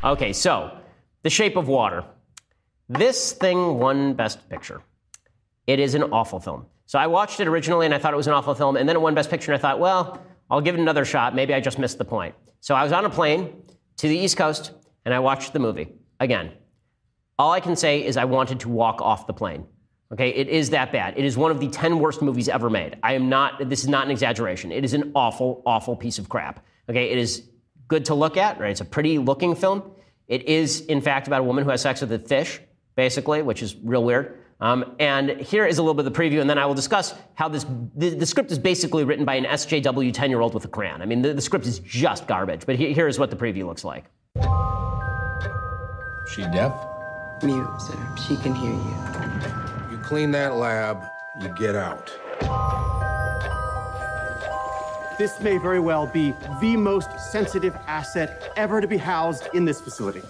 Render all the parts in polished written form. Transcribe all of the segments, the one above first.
Okay, so The Shape of Water. This thing won Best Picture. It is an awful film. So I watched it originally and I thought it was an awful film, and then it won Best Picture and I thought, well, I'll give it another shot. Maybe I just missed the point. So I was on a plane to the East Coast and I watched the movie again. All I can say is I wanted to walk off the plane. Okay, it is that bad. It is one of the 10 worst movies ever made. This is not an exaggeration. It is an awful, awful piece of crap. Okay, it is good to look at, right? It's a pretty looking film. It is, in fact, about a woman who has sex with a fish, basically, which is real weird. And here is a little bit of the preview, and then I will discuss how the script is basically written by an SJW 10-year-old with a crayon. I mean, the script is just garbage, but here is what the preview looks like. She deaf? Mute, sir. She can hear you. You clean that lab, you get out. This may very well be the most sensitive asset ever to be housed in this facility.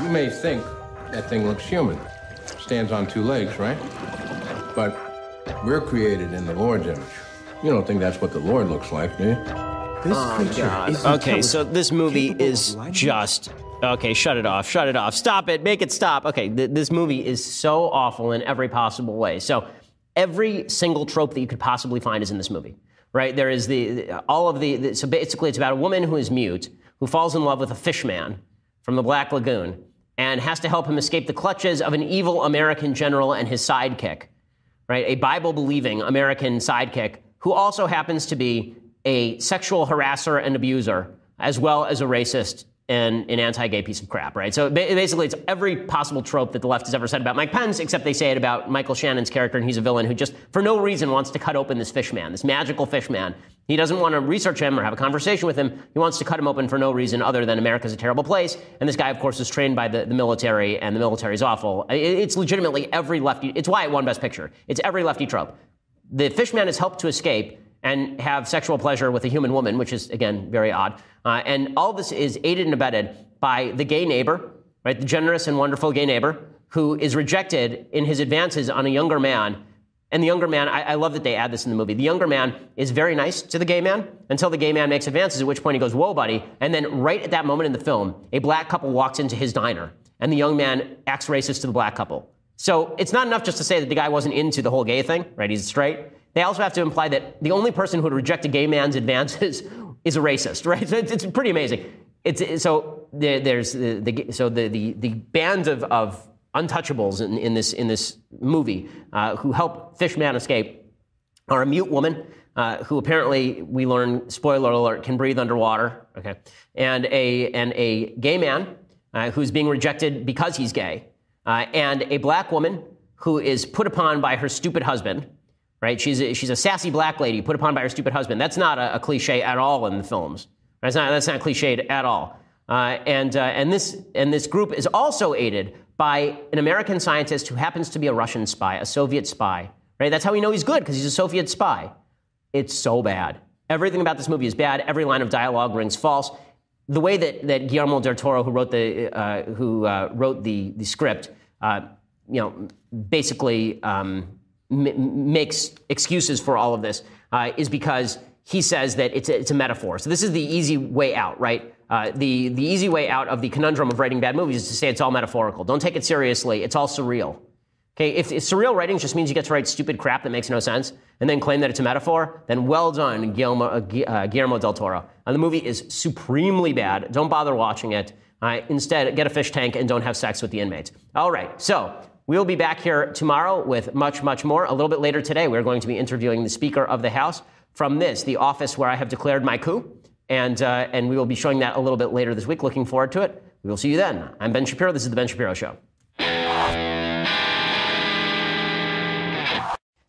You may think that thing looks human. Stands on two legs, right? But we're created in the Lord's image. You don't think that's what the Lord looks like, do you? This creature is okay, so this movie is just... Okay, shut it off, stop it, make it stop. Okay, this movie is so awful in every possible way. So every single trope that you could possibly find is in this movie, right? There is so basically it's about a woman who is mute, who falls in love with a fish man from the Black Lagoon, and has to help him escape the clutches of an evil American general and his sidekick, right? A Bible-believing American sidekick who also happens to be a sexual harasser and abuser, as well as a racist and an anti-gay piece of crap, right? So basically, it's every possible trope that the left has ever said about Mike Pence, except they say it about Michael Shannon's character, and he's a villain who just, for no reason, wants to cut open this fish man, this magical fish man. He doesn't want to research him or have a conversation with him. He wants to cut him open for no reason other than America's a terrible place. And this guy, of course, is trained by the military, and the military is awful. It's legitimately every lefty. It's why it won Best Picture. It's every lefty trope. The fish man is helped to escape and have sexual pleasure with a human woman, which is, again, very odd. And all this is aided and abetted by the gay neighbor, right? The generous and wonderful gay neighbor who is rejected in his advances on a younger man. And the younger man, I love that they add this in the movie. The younger man is very nice to the gay man until the gay man makes advances, at which point he goes, whoa, buddy. And then right at that moment in the film, a black couple walks into his diner, and the young man acts racist to the black couple. So it's not enough just to say that the guy wasn't into the whole gay thing, right? He's straight. They also have to imply that the only person who would reject a gay man's advances is a racist, right? So it's pretty amazing. There's the band of untouchables in this movie who help Fishman escape are a mute woman who apparently, we learn, spoiler alert, can breathe underwater, okay, and a gay man who's being rejected because he's gay, and a black woman who is put upon by her stupid husband. Right? She's a sassy black lady put upon by her stupid husband. That's not a cliche at all in the films. That's not cliched at all. And this group is also aided by an American scientist who happens to be a Russian spy, a Soviet spy. Right? That's how we know he's good, because he's a Soviet spy. It's so bad. Everything about this movie is bad. Every line of dialogue rings false. The way that Guillermo del Toro, who wrote the script, basically. Makes excuses for all of this is because he says that it's a metaphor. So this is the easy way out, right? The easy way out of the conundrum of writing bad movies is to say it's all metaphorical. Don't take it seriously. It's all surreal. Okay, if surreal writing just means you get to write stupid crap that makes no sense and then claim that it's a metaphor, then well done, Guillermo del Toro. The movie is supremely bad. Don't bother watching it. Instead, get a fish tank and don't have sex with the inmates. All right, so we'll be back here tomorrow with much, much more. A little bit later today, we're going to be interviewing the Speaker of the House from the office where I have declared my coup. And we will be showing that a little bit later this week. Looking forward to it. We will see you then. I'm Ben Shapiro. This is The Ben Shapiro Show.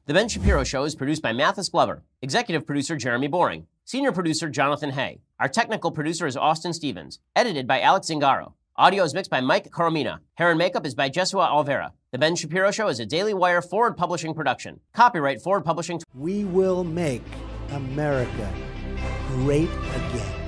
The Ben Shapiro Show is produced by Mathis Glover, executive producer Jeremy Boring, senior producer Jonathan Hay. Our technical producer is Austin Stevens, edited by Alex Zingaro. Audio is mixed by Mike Coromina. Hair and makeup is by Jesua Alvera. The Ben Shapiro Show is a Daily Wire Forward Publishing production. Copyright Forward Publishing. We will make America great again.